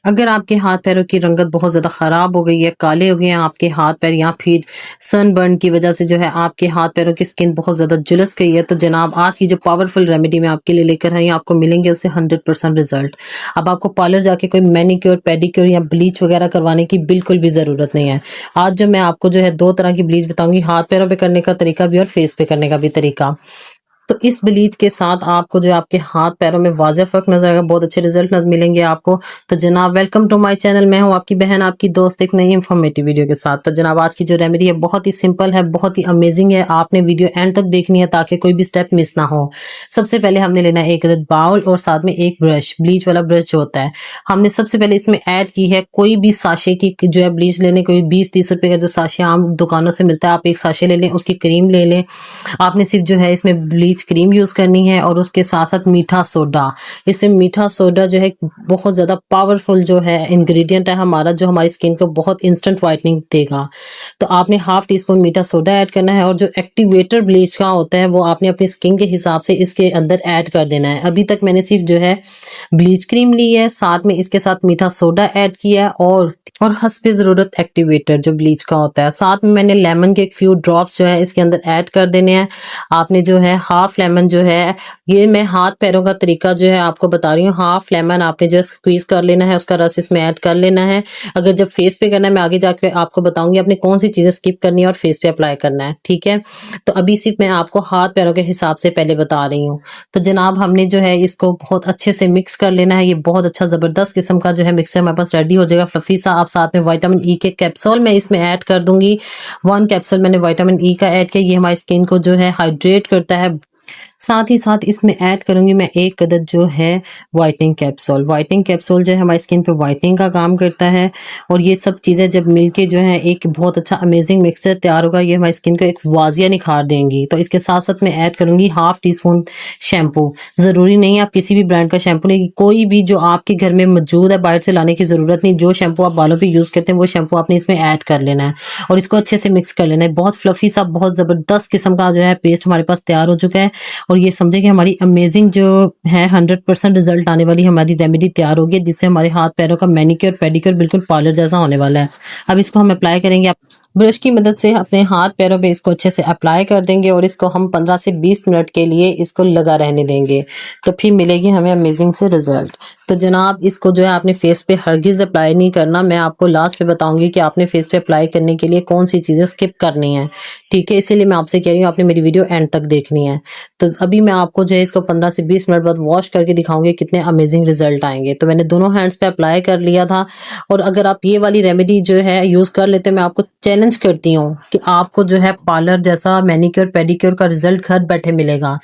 अगर आपके हाथ पैरों की रंगत बहुत ज़्यादा ख़राब हो गई है, काले हो गए हैं आपके हाथ पैर या फिर सनबर्न की वजह से जो है आपके हाथ पैरों की स्किन बहुत ज़्यादा झुलस गई है, तो जनाब आज की जो पावरफुल रेमेडी मैं आपके लिए लेकर आई हूँ, आपको मिलेंगे उससे 100% रिजल्ट। अब आपको पार्लर जाके कोई मैनीक्योर, पेडिक्योर या ब्लीच वगैरह करवाने की बिल्कुल भी ज़रूरत नहीं है। आज जो मैं आपको जो है 2 तरह की ब्लीच बताऊँगी, हाथ पैरों पे करने का तरीका भी और फेस पे करने का भी तरीका। तो इस ब्लीच के साथ आपको जो है आपके हाथ पैरों में वाज़ेह फ़र्क नज़र आएगा, बहुत अच्छे रिज़ल्ट मिलेंगे आपको। तो जनाब वेलकम टू माय चैनल, मैं हूँ आपकी बहन, आपकी दोस्त एक नई इन्फॉर्मेटिव वीडियो के साथ। तो जनाब आज की जो रेमेडी है बहुत ही सिंपल है, बहुत ही अमेजिंग है। आपने वीडियो एंड तक देखनी है ताकि कोई भी स्टेप मिस ना हो। सबसे पहले हमने लेना है एक अदद बाउल और साथ में एक ब्रश, ब्लीच वाला ब्रश जो होता है। हमने सबसे पहले इसमें ऐड की है कोई भी साशे की जो है ब्लीच लेने, कोई 20-30 रुपए का जो साशे आम दुकानों से मिलता है, आप एक साशे ले लें, उसकी क्रीम ले लें। आपने सिर्फ जो है इसमें ब्लीच क्रीम यूज़ करनी है और उसके साथ-साथ मीठा सोडा। इसमें मीठा सोडा जो है बहुत ज़्यादा पावरफुल जो है इंग्रेडिएंट है हमारा, जो हमारी स्किन को बहुत इंस्टेंट व्हाइटनिंग देगा। तो आपने हाफ टी स्पून मीठा सोडा ऐड करना है और जो एक्टिवेटर ब्लीच का होता है वो आपने अपनी स्किन के हिसाब से इसके अंदर ऐड कर देना है। अभी तक मैंने सिर्फ जो है ब्लीच क्रीम ली है, साथ में इसके साथ मीठा सोडा ऐड किया है और हस्बे ज़रूरत एक्टिवेटर जो ब्लीच का होता है। साथ में मैंने लेमन के एक फ्यू ड्रॉप्स जो है इसके अंदर ऐड कर देने हैं। आपने जो है हाफ लेमन जो है, ये मैं हाथ पैरों का तरीका जो है आपको बता रही हूँ। हाफ लेमन आपने जो स्क्वीज कर लेना है, उसका रस इसमें ऐड कर लेना है। अगर जब फेस पे करना है, मैं आगे जाके आपको बताऊंगी आपने कौन सी चीजें स्किप करनी है और फेस पे अप्लाई करना है, ठीक है। तो अभी सिर्फ मैं आपको हाथ पैरों के हिसाब से पहले बता रही हूँ। तो जनाब हमने जो है इसको बहुत अच्छे से मिक्स कर लेना है। ये बहुत अच्छा जबरदस्त किस्म का जो है मिक्सर हमारे पास रेडी हो जाएगा, फ्लफी सा। आप साथ में विटामिन ई के कैप्सूल मैं इसमें ऐड कर दूंगी। 1 कैप्सूल मैंने विटामिन ई का ऐड किया, ये हमारी स्किन को जो है हाइड्रेट करता है। साथ ही साथ इसमें ऐड करूंगी मैं एक अदद जो है व्हाइटनिंग कैप्सूल। व्हाइटनिंग कैप्सूल जो है हमारी स्किन पे व्हाइटनिंग का काम करता है और ये सब चीज़ें जब मिलके जो है एक बहुत अच्छा अमेजिंग मिक्सचर तैयार होगा, ये हमारी स्किन को एक वाजिया निखार देंगी। तो इसके साथ साथ मैं ऐड करूंगी हाफ टी स्पून शैम्पू। ज़रूरी नहीं आप किसी भी ब्रांड का शैम्पू लेंगे, कोई भी जो आपके घर में मौजूद है, बाहर से लाने की ज़रूरत नहीं। जो शैम्पू आप बालों पर यूज़ करते हैं वो शैम्पू आपने इसमें ऐड कर लेना है और इसको अच्छे से मिक्स कर लेना है। बहुत फ्लफी सा, बहुत ज़बरदस्त किस्म का जो है पेस्ट हमारे पास तैयार हो चुका है और ये समझे कि हमारी अमेजिंग जो है 100% रिजल्ट आने वाली हमारी रेमेडी तैयार होगी, जिससे हमारे हाथ पैरों का मैनिक्योर पेडिक्योर बिल्कुल पार्लर जैसा होने वाला है। अब इसको हम अप्लाई करेंगे। आप ब्रश की मदद से अपने हाथ पैरों पे इसको अच्छे से अप्लाई कर देंगे और इसको हम 15 से 20 मिनट के लिए इसको लगा रहने देंगे, तो फिर मिलेगी हमें अमेजिंग से रिजल्ट। तो जनाब इसको जो है आपने फेस पे हरगिज अप्लाई नहीं करना, मैं आपको लास्ट पे बताऊंगी कि आपने फेस पे अप्लाई करने के लिए कौन सी चीज़ें स्किप करनी है, ठीक है। इसीलिए मैं आपसे कह रही हूँ आपने मेरी वीडियो एंड तक देखनी है। तो अभी मैं आपको जो है इसको 15 से 20 मिनट बाद वॉश करके दिखाऊंगी कितने अमेजिंग रिजल्ट आएंगे। तो मैंने दोनों हैंड्स पे अप्लाई कर लिया था और अगर आप ये वाली रेमेडी जो है यूज़ कर लेते हैं, मैं आपको चैलेंज करती हूँ कि आपको जो है पार्लर जैसा मैनिक्योर पेडिक्योर का रिजल्ट घर बैठे मिलेगा।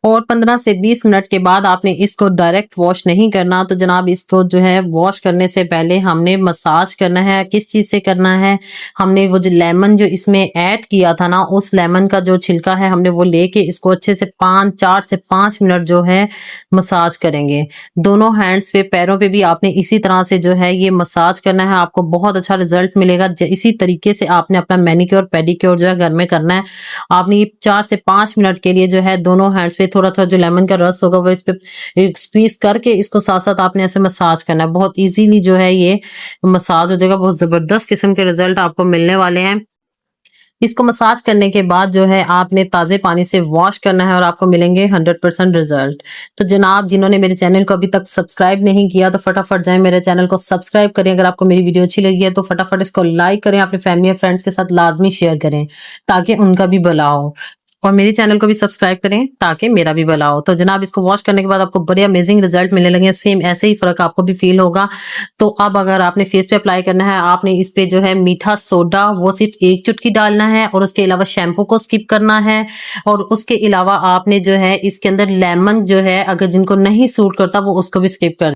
और 15 से 20 मिनट के बाद आपने इसको डायरेक्ट वॉश नहीं करना। तो जनाब इसको जो है वॉश करने से पहले हमने मसाज करना है। किस चीज़ से करना है, हमने वो जो लेमन जो इसमें ऐड किया था ना, उस लेमन का जो छिलका है हमने वो लेके इसको अच्छे से 4 से 5 मिनट जो है मसाज करेंगे। दोनों हैंड्स पे, पैरों पे भी आपने इसी तरह से जो है ये मसाज करना है, आपको बहुत अच्छा रिजल्ट मिलेगा। इसी तरीके से आपने अपना मैनिक्योर पेडिक्योर जो है घर में करना है। आपने ये 4 से 5 मिनट के लिए जो है दोनों हैंड्स पे थोड़ा थोड़ा जो लेमन का रस होगा वो इस पे स्क्वीज करके इसको साथ साथ आपने ऐसे मसाज करना है। बहुत इजीली जो है ये मसाज हो जाएगा, बहुत जबरदस्त किस्म के रिजल्ट आपको मिलने वाले हैं। इसको मसाज करने के बाद जो है आपने ताज़े पानी से वॉश करना है और आपको मिलेंगे 100% रिजल्ट। तो जनाब जिन्होंने मेरे चैनल को अभी तक सब्सक्राइब नहीं किया तो फटाफट जाएं मेरे चैनल को सब्सक्राइब करें। अगर आपको मेरी वीडियो अच्छी लगी है तो फटाफट इसको लाइक करें, अपने फैमिली और फ्रेंड्स के साथ लाजमी शेयर करें ताकि उनका भी भला हो, और मेरे चैनल को भी सब्सक्राइब करें ताकि मेरा भी भला हो। तो जनाब इसको वॉश करने के बाद आपको बड़े अमेजिंग रिजल्ट मिलने लगे हैं, सेम ऐसे ही फर्क आपको भी फील होगा। तो अब अगर आपने फेस पे अप्लाई करना है, आपने इस पे जो है मीठा सोडा वो सिर्फ 1 चुटकी डालना है और उसके अलावा शैम्पू को स्किप करना है और उसके अलावा आपने जो है इसके अंदर लेमन जो है अगर जिनको नहीं सूट करता वो उसको भी स्किप कर।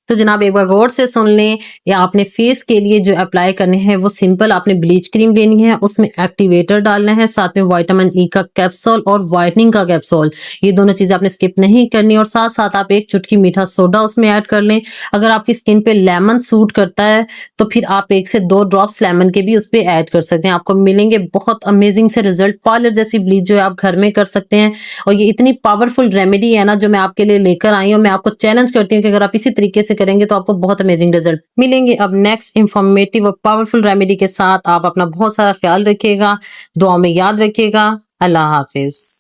तो जनाब एक बार गौर से सुन लें, या आपने फेस के लिए जो अप्लाई करने हैं वो सिंपल, आपने ब्लीच क्रीम लेनी है, उसमें एक्टिवेटर डालना है, साथ में विटामिन ई का कैप्सूल और व्हाइटनिंग का कैप्सूल, ये दोनों चीजें आपने स्किप नहीं करनी। और साथ साथ आप 1 चुटकी मीठा सोडा उसमें ऐड कर लें। अगर आपकी स्किन पे लेमन सूट करता है तो फिर आप 1 से 2 ड्रॉप्स लेमन के भी उस पर ऐड कर सकते हैं, आपको मिलेंगे बहुत अमेजिंग से रिजल्ट। पार्लर जैसी ब्लीच जो है आप घर में कर सकते हैं और ये इतनी पावरफुल रेमेडी है ना जो मैं आपके लिए लेकर आई हूँ। मैं आपको चैलेंज करती हूँ कि अगर आप इसी तरीके से करेंगे तो आपको बहुत अमेजिंग रिजल्ट मिलेंगे। अब नेक्स्ट इंफॉर्मेटिव और पावरफुल रेमेडी के साथ आप अपना बहुत सारा ख्याल रखिएगा, दुआ में याद रखिएगा। अल्लाह हाफिज।